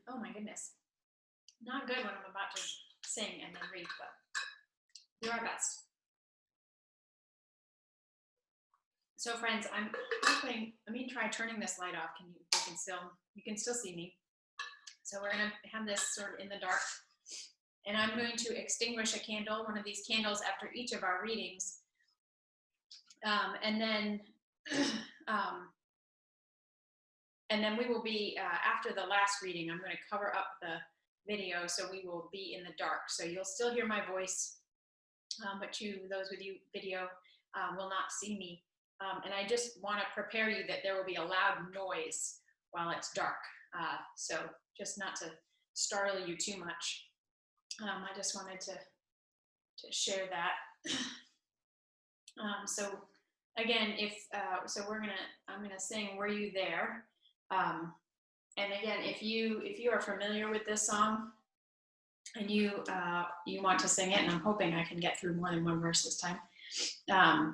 Oh my goodness. Not good when I'm about to sing and then read, but do our best. So friends, I'm hoping, let me try turning this light off. You can still see me. So we're gonna have this sort of in the dark. And I'm going to extinguish a candle, one of these candles, after each of our readings. And then we will be, after the last reading, I'm going to cover up the video, so we will be in the dark. So you'll still hear my voice, but those with you video, will not see me. And I just want to prepare you that there will be a loud noise while it's dark. So just not to startle you too much. I just wanted to share that. So again, I'm gonna sing "Were You There?" And again, if you are familiar with this song and you want to sing it, and I'm hoping I can get through more than one verse this time, I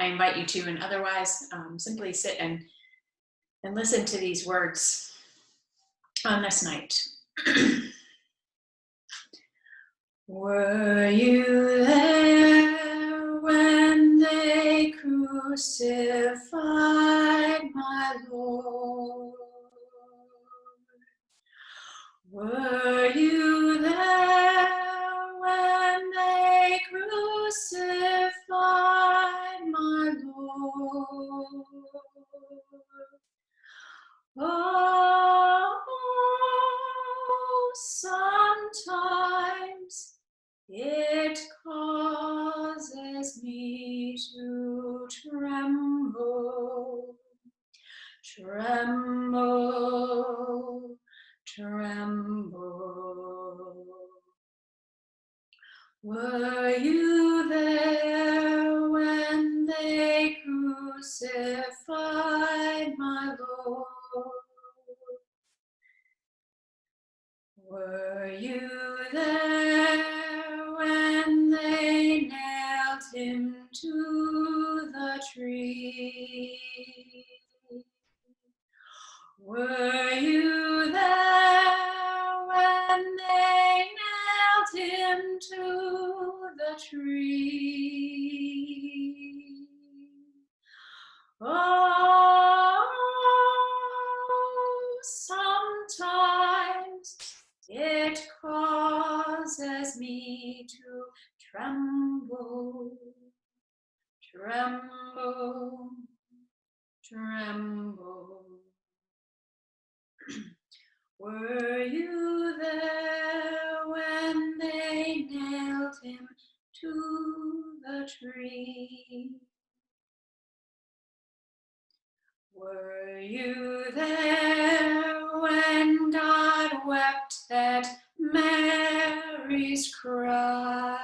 invite you to. And otherwise, simply sit and listen to these words on this night. Were you there when they crucified my Lord? Were you there when they crucified my Lord? Oh, sometimes it causes me to tremble, tremble, tremble. Were you there when they crucified my Lord? Were you there when they nailed him to the tree? Were you there when they nailed him to the tree? Oh, sometimes it causes me to tremble, tremble, tremble. Were you there when they nailed him to the tree? Were you there when God wept at Mary's cry?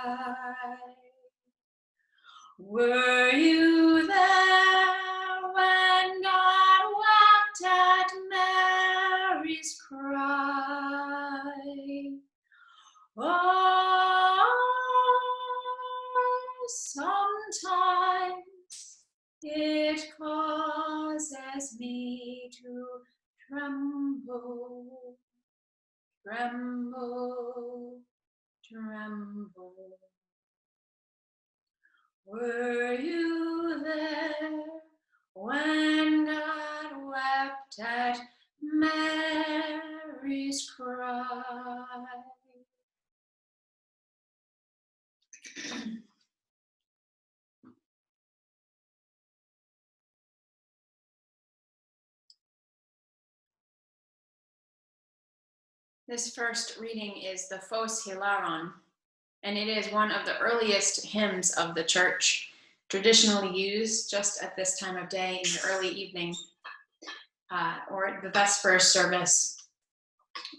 Were you there when God wept at Mary's cry? Oh, sometimes it causes me to tremble, tremble, tremble. Were you there when God wept at Mary's cry? This first reading is the Phos Hilaron, and it is one of the earliest hymns of the church, traditionally used just at this time of day in the early evening, or at the Vespers service,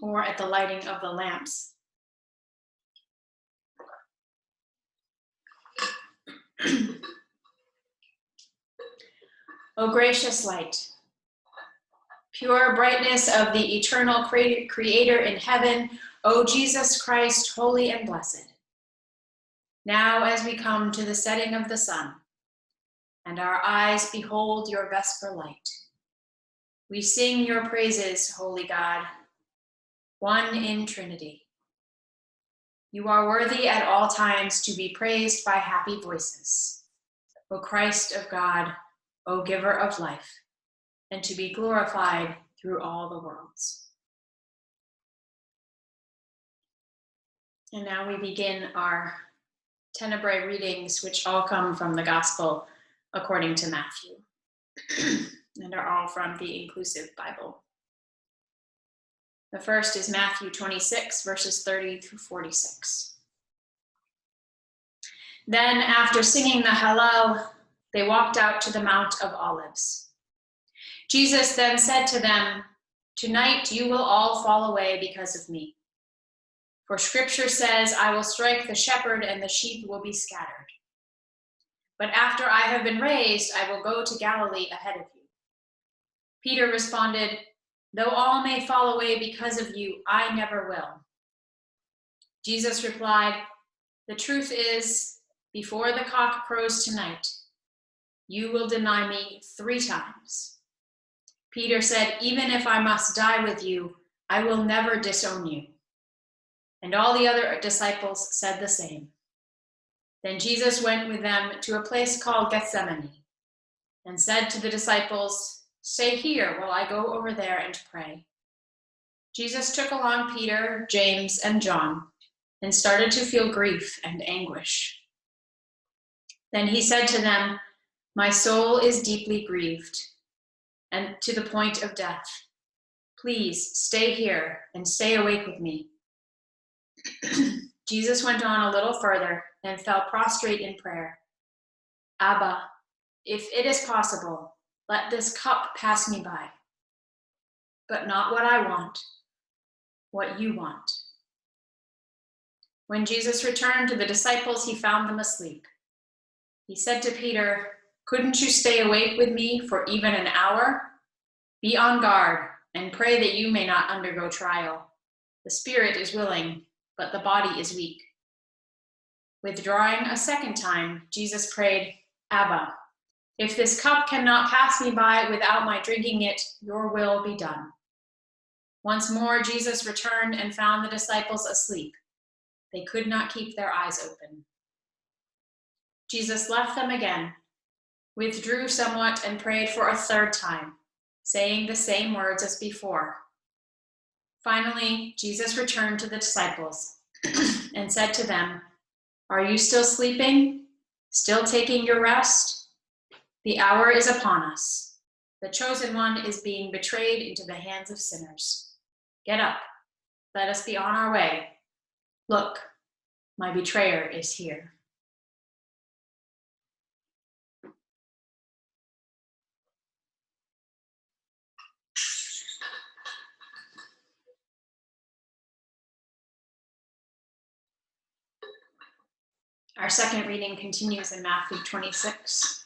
or at the lighting of the lamps. O gracious light, pure brightness of the eternal Creator in heaven, O Jesus Christ, holy and blessed. Now as we come to the setting of the sun, and our eyes behold your vesper light. We sing your praises, holy God, one in Trinity. You are worthy at all times to be praised by happy voices, O Christ of God, O giver of life, and to be glorified through all the worlds. And now we begin our Tenebrae readings, which all come from the Gospel according to Matthew, and are all from the Inclusive Bible. The first is Matthew 26, verses 30 through 46. Then, after singing the Hallel, they walked out to the Mount of Olives. Jesus then said to them, "Tonight you will all fall away because of me. For Scripture says, I will strike the shepherd and the sheep will be scattered. But after I have been raised, I will go to Galilee ahead of you." Peter responded, "Though all may fall away because of you, I never will." Jesus replied, "The truth is, before the cock crows tonight, you will deny me 3 times. Peter said, "Even if I must die with you, I will never disown you." And all the other disciples said the same. Then Jesus went with them to a place called Gethsemane and said to the disciples, "Stay here while I go over there and pray." Jesus took along Peter, James, and John and started to feel grief and anguish. Then he said to them, "My soul is deeply grieved, and to the point of death. Please stay here and stay awake with me." Jesus went on a little further and fell prostrate in prayer. "Abba, if it is possible, let this cup pass me by. But not what I want, what you want." When Jesus returned to the disciples, he found them asleep. He said to Peter, "Couldn't you stay awake with me for even an hour? Be on guard and pray that you may not undergo trial. The spirit is willing, but the body is weak." Withdrawing a second time, Jesus prayed, "Abba, if this cup cannot pass me by without my drinking it, your will be done." Once more, Jesus returned and found the disciples asleep. They could not keep their eyes open. Jesus left them again, withdrew somewhat, and prayed for a 3rd time, saying the same words as before. Finally, Jesus returned to the disciples and said to them, "Are you still sleeping? Still taking your rest? The hour is upon us. The chosen one is being betrayed into the hands of sinners. Get up. Let us be on our way. Look, my betrayer is here." Our second reading continues in Matthew 26,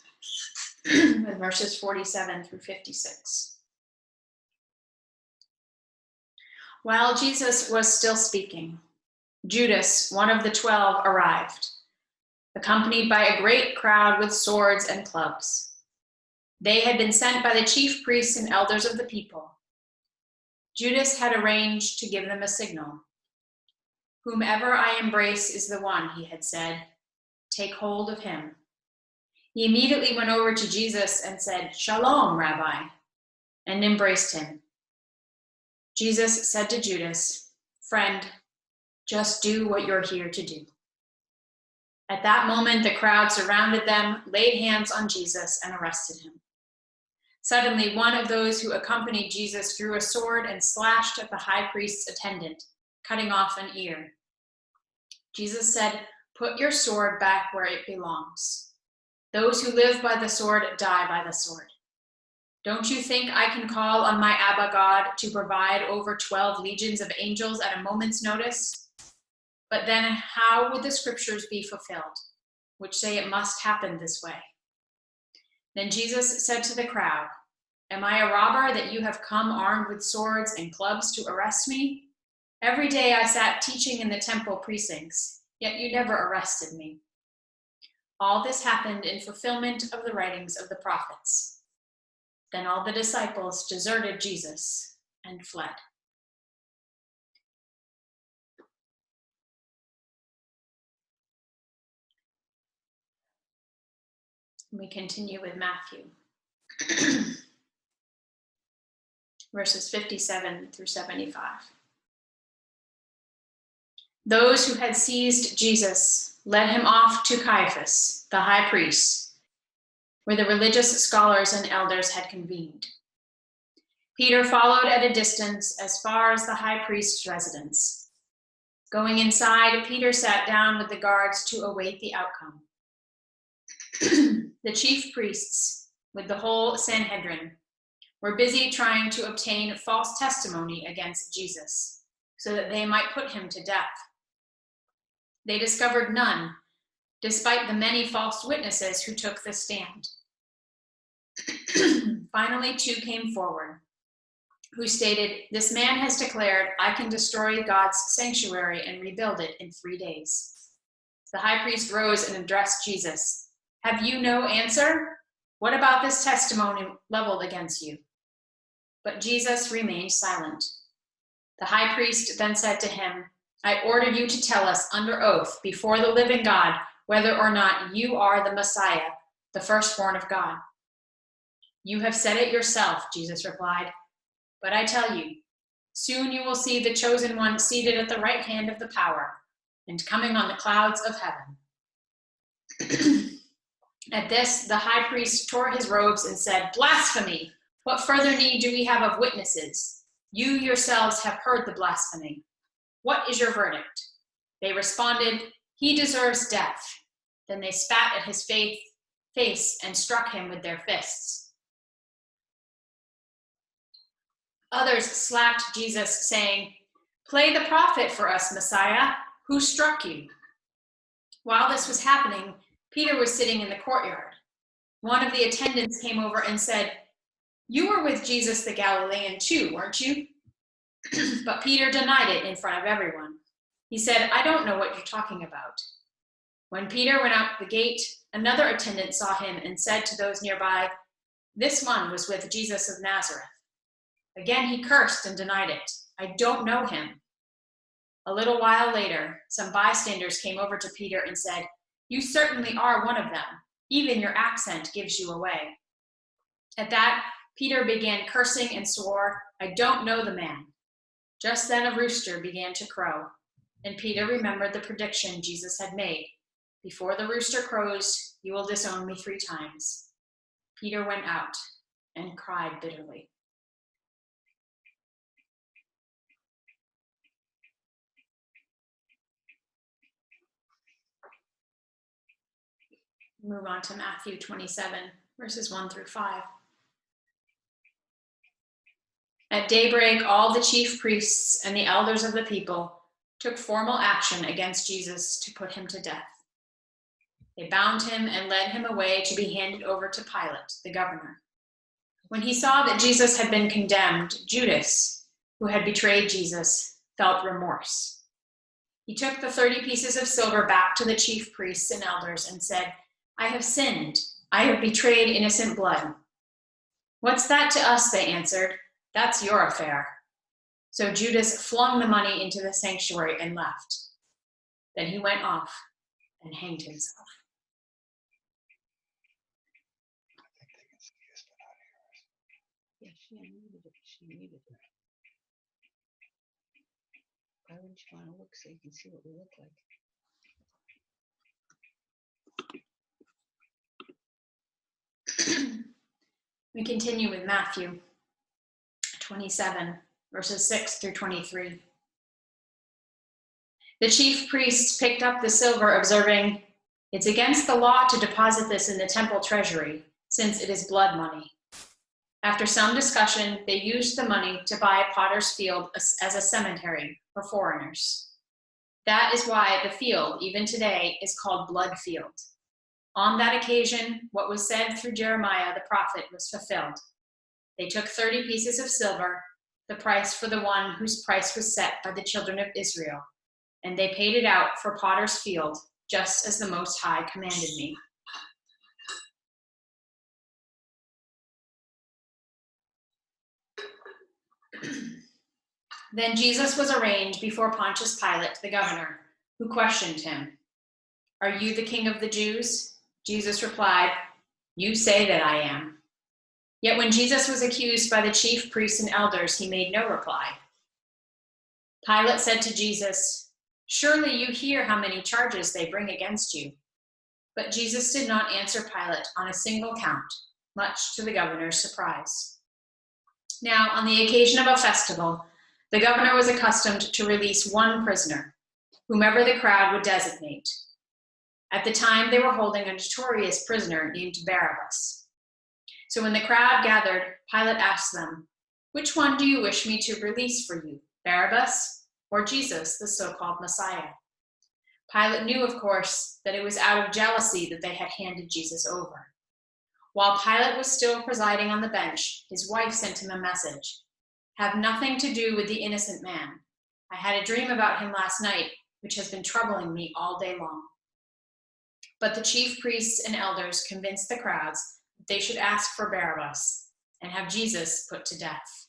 with verses 47 through 56. While Jesus was still speaking, Judas, one of the 12, arrived, accompanied by a great crowd with swords and clubs. They had been sent by the chief priests and elders of the people. Judas had arranged to give them a signal. "Whomever I embrace is the one," he had said. "Take hold of him." He immediately went over to Jesus and said, "Shalom, Rabbi," and embraced him. Jesus said to Judas, "Friend, just do what you're here to do." At that moment, the crowd surrounded them, laid hands on Jesus, and arrested him. Suddenly, one of those who accompanied Jesus drew a sword and slashed at the high priest's attendant, cutting off an ear. Jesus said, "Put your sword back where it belongs. Those who live by the sword die by the sword. Don't you think I can call on my Abba God to provide over 12 legions of angels at a moment's notice? But then how would the scriptures be fulfilled, which say it must happen this way?" Then Jesus said to the crowd, "Am I a robber that you have come armed with swords and clubs to arrest me? Every day I sat teaching in the temple precincts, yet you never arrested me. All this happened in fulfillment of the writings of the prophets. Then all the disciples deserted Jesus and fled. We continue with Matthew, verses 57 through 75. Those who had seized Jesus led him off to Caiaphas, the high priest, where the religious scholars and elders had convened. Peter followed at a distance as far as the high priest's residence. Going inside, Peter sat down with the guards to await the outcome. The chief priests, with the whole Sanhedrin, were busy trying to obtain false testimony against Jesus, so that they might put him to death. They discovered none, despite the many false witnesses who took the stand. Finally, two came forward, who stated, "This man has declared, I can destroy God's sanctuary and rebuild it in 3 days." The high priest rose and addressed Jesus. "Have you no answer? What about this testimony leveled against you?" But Jesus remained silent. The high priest then said to him, "I order you to tell us under oath before the living God whether or not you are the Messiah, the firstborn of God." "You have said it yourself," Jesus replied. "But I tell you, soon you will see the chosen one seated at the right hand of the power and coming on the clouds of heaven." At this, the high priest tore his robes and said, "Blasphemy! What further need do we have of witnesses? You yourselves have heard the blasphemy. What is your verdict?" They responded, "He deserves death." Then they spat at his face and struck him with their fists. Others slapped Jesus, saying, "Play the prophet for us, Messiah. Who struck you?" While this was happening, Peter was sitting in the courtyard. One of the attendants came over and said, "You were with Jesus the Galilean too, weren't you?" But Peter denied it in front of everyone. He said, "I don't know what you're talking about." When Peter went out the gate, another attendant saw him and said to those nearby, "This one was with Jesus of Nazareth." Again he cursed and denied it. "I don't know him." A little while later, some bystanders came over to Peter and said, "You certainly are one of them. Even your accent gives you away." At that, Peter began cursing and swore, "I don't know the man." Just then a rooster began to crow, and Peter remembered the prediction Jesus had made. "Before the rooster crows, you will disown me 3 times. Peter went out and cried bitterly. Move on to Matthew 27, verses 1 through 5. At daybreak, all the chief priests and the elders of the people took formal action against Jesus to put him to death. They bound him and led him away to be handed over to Pilate, the governor. When he saw that Jesus had been condemned, Judas, who had betrayed Jesus, felt remorse. He took the 30 pieces of silver back to the chief priests and elders and said, "I have sinned. I have betrayed innocent blood." "What's that to us?" they answered. "That's your affair." So Judas flung the money into the sanctuary and left. Then he went off and hanged himself. Yeah, she unmuted it. She muted it. Why wouldn't you want to look so you can see what we look like? We continue with Matthew 27, verses 6 through 23. The chief priests picked up the silver, observing, "It's against the law to deposit this in the temple treasury, since it is blood money." After some discussion, they used the money to buy a potter's field as a cemetery for foreigners. That is why the field, even today, is called Blood Field. On that occasion, what was said through Jeremiah the prophet was fulfilled. They took 30 pieces of silver, the price for the one whose price was set by the children of Israel, and they paid it out for potter's field, just as the Most High commanded me. Then Jesus was arraigned before Pontius Pilate, the governor, who questioned him. "Are you the king of the Jews?" Jesus replied, "You say that I am." Yet when Jesus was accused by the chief priests and elders, he made no reply. Pilate said to Jesus, "Surely you hear how many charges they bring against you." But Jesus did not answer Pilate on a single count, much to the governor's surprise. Now, on the occasion of a festival, the governor was accustomed to release one prisoner, whomever the crowd would designate. At the time, they were holding a notorious prisoner named Barabbas. So when the crowd gathered, Pilate asked them, "Which one do you wish me to release for you, Barabbas or Jesus, the so-called Messiah?" Pilate knew, of course, that it was out of jealousy that they had handed Jesus over. While Pilate was still presiding on the bench, his wife sent him a message. "Have nothing to do with the innocent man. I had a dream about him last night, which has been troubling me all day long." But the chief priests and elders convinced the crowds that they should ask for Barabbas and have Jesus put to death.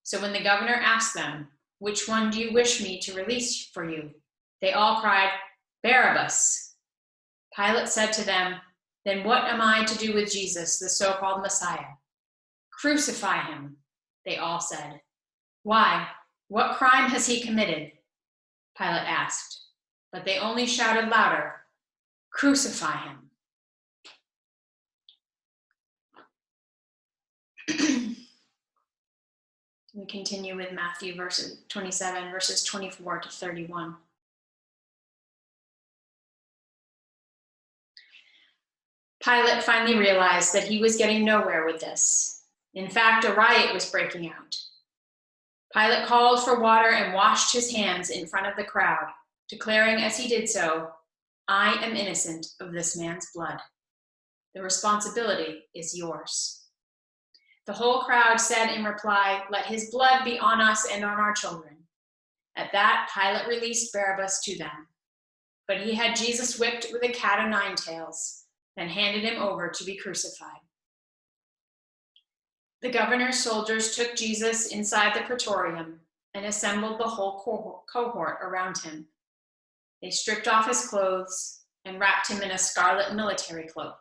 So when the governor asked them, "Which one do you wish me to release for you?" they all cried, "Barabbas." Pilate said to them, "Then what am I to do with Jesus, the so-called Messiah?" "Crucify him," they all said. "Why? What crime has he committed?" Pilate asked. But they only shouted louder, "Crucify him." We continue with Matthew 27, verses 24 to 31. Pilate finally realized that he was getting nowhere with this. In fact, a riot was breaking out. Pilate called for water and washed his hands in front of the crowd, declaring as he did so, "I am innocent of this man's blood. The responsibility is yours." The whole crowd said in reply, "Let his blood be on us and on our children." At that, Pilate released Barabbas to them. But he had Jesus whipped with a cat o' nine tails, then handed him over to be crucified. The governor's soldiers took Jesus inside the praetorium and assembled the whole cohort around him. They stripped off his clothes and wrapped him in a scarlet military cloak.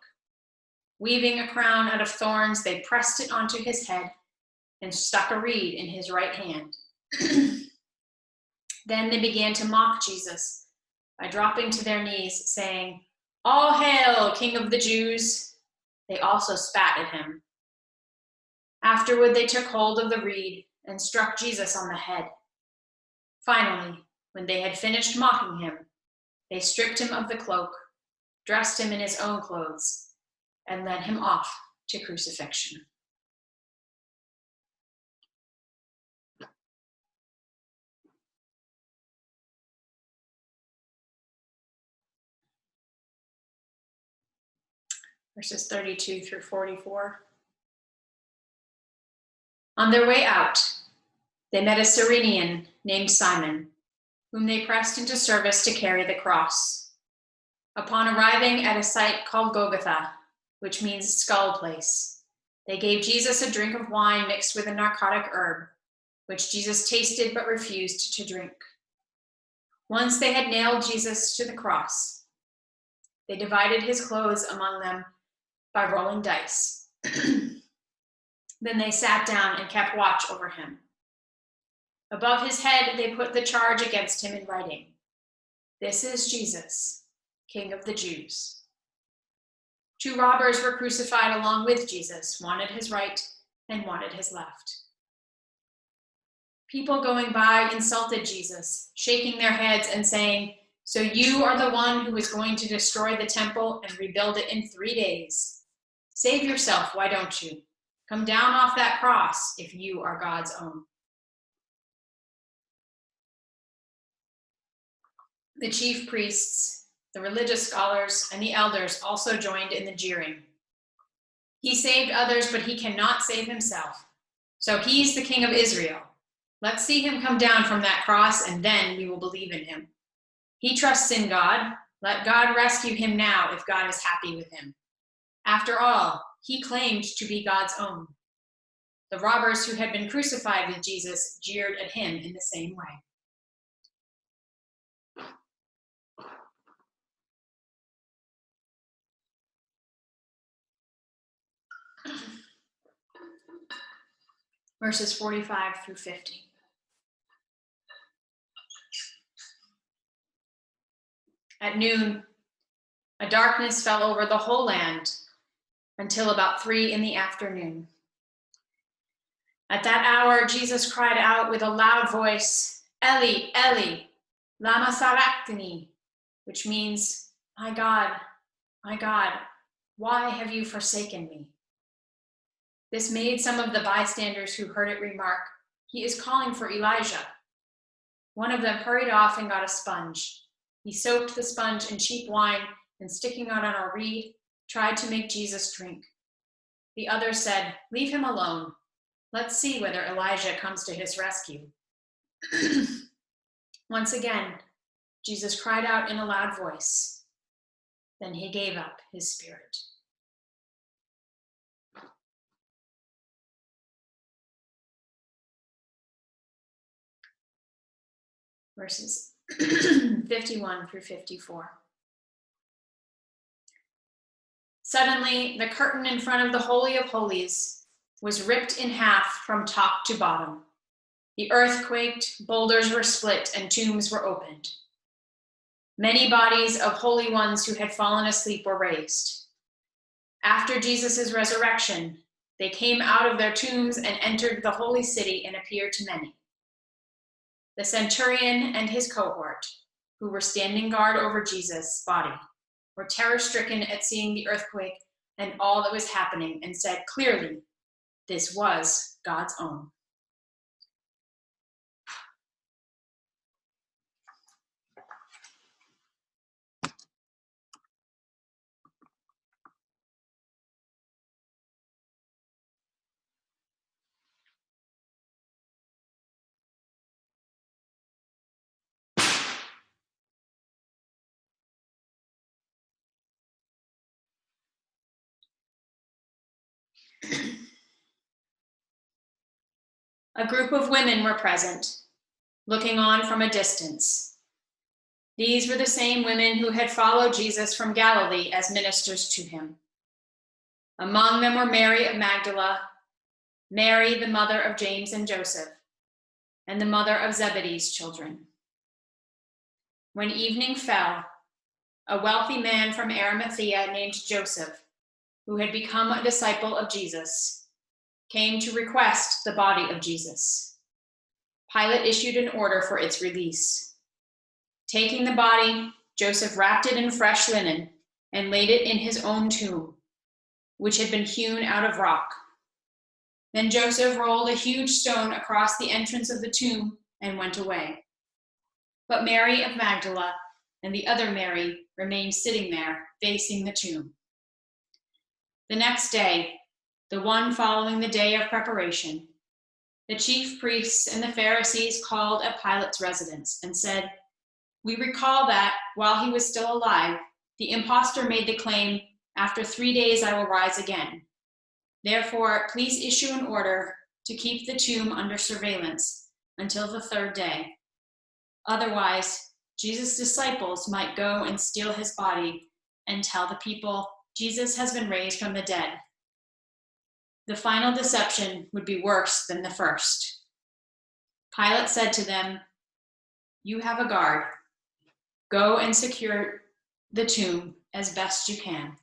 Weaving a crown out of thorns, they pressed it onto his head and stuck a reed in his right hand. Then they began to mock Jesus by dropping to their knees, saying, "All hail, King of the Jews!" They also spat at him. Afterward, they took hold of the reed and struck Jesus on the head. Finally, when they had finished mocking him, they stripped him of the cloak, dressed him in his own clothes, and led him off to crucifixion. Verses 32 through 44. On their way out, they met a Cyrenian named Simon, whom they pressed into service to carry the cross. Upon arriving at a site called Golgotha, which means skull place, they gave Jesus a drink of wine mixed with a narcotic herb, which Jesus tasted but refused to drink. Once they had nailed Jesus to the cross, they divided his clothes among them by rolling dice. Then they sat down and kept watch over him. Above his head, they put the charge against him in writing: "This is Jesus, King of the Jews." 2 robbers were crucified along with Jesus, one at his right and one at his left. People going by insulted Jesus, shaking their heads and saying, "So you are the one who is going to destroy the temple and rebuild it in 3 days? Save yourself, why don't you? Come down off that cross if you are God's own." The chief priests, the religious scholars, and the elders also joined in the jeering. "He saved others, but he cannot save himself. So he's the King of Israel. Let's see him come down from that cross, and then we will believe in him. He trusts in God. Let God rescue him now if God is happy with him. After all, he claimed to be God's own." The robbers who had been crucified with Jesus jeered at him in the same way. Verses 45 through 50. At noon, a darkness fell over the whole land until about 3 p.m. At that hour, Jesus cried out with a loud voice, Eli, Eli, lama sabachthani, which means, my God, why have you forsaken me? This made some of the bystanders who heard it remark, he is calling for Elijah. One of them hurried off and got a sponge. He soaked the sponge in cheap wine and sticking it on a reed, tried to make Jesus drink. The other said, leave him alone. Let's see whether Elijah comes to his rescue. Once again, Jesus cried out in a loud voice. Then he gave up his spirit. Verses 51 through 54. Suddenly, the curtain in front of the Holy of Holies was ripped in half from top to bottom. The earth quaked, boulders were split, and tombs were opened. Many bodies of holy ones who had fallen asleep were raised. After Jesus' resurrection, they came out of their tombs and entered the holy city and appeared to many. The centurion and his cohort, who were standing guard over Jesus' body, were terror-stricken at seeing the earthquake and all that was happening, and said clearly, this was God's own. A group of women were present, looking on from a distance. These were the same women who had followed Jesus from Galilee as ministers to him. Among them were Mary of Magdala, Mary, the mother of James and Joseph, and the mother of Zebedee's children. When evening fell, a wealthy man from Arimathea named Joseph, who had become a disciple of Jesus, came to request the body of Jesus. Pilate issued an order for its release. Taking the body, Joseph wrapped it in fresh linen and laid it in his own tomb, which had been hewn out of rock. Then Joseph rolled a huge stone across the entrance of the tomb and went away. But Mary of Magdala and the other Mary remained sitting there, facing the tomb. The next day, the one following the day of preparation, the chief priests and the Pharisees called at Pilate's residence and said, we recall that, while he was still alive, the impostor made the claim, after 3 days I will rise again. Therefore, please issue an order to keep the tomb under surveillance until the 3rd day. Otherwise, Jesus' disciples might go and steal his body and tell the people, Jesus has been raised from the dead. The final deception would be worse than the first. Pilate said to them, you have a guard. Go and secure the tomb as best you can.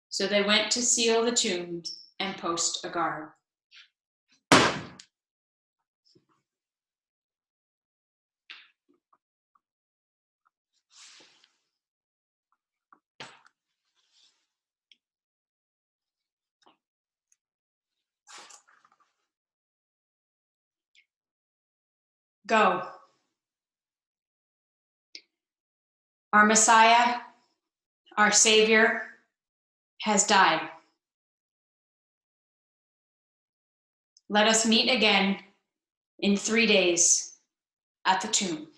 So they went to seal the tomb and post a guard. Go. Our Messiah, our Savior, has died. Let us meet again in 3 days at the tomb.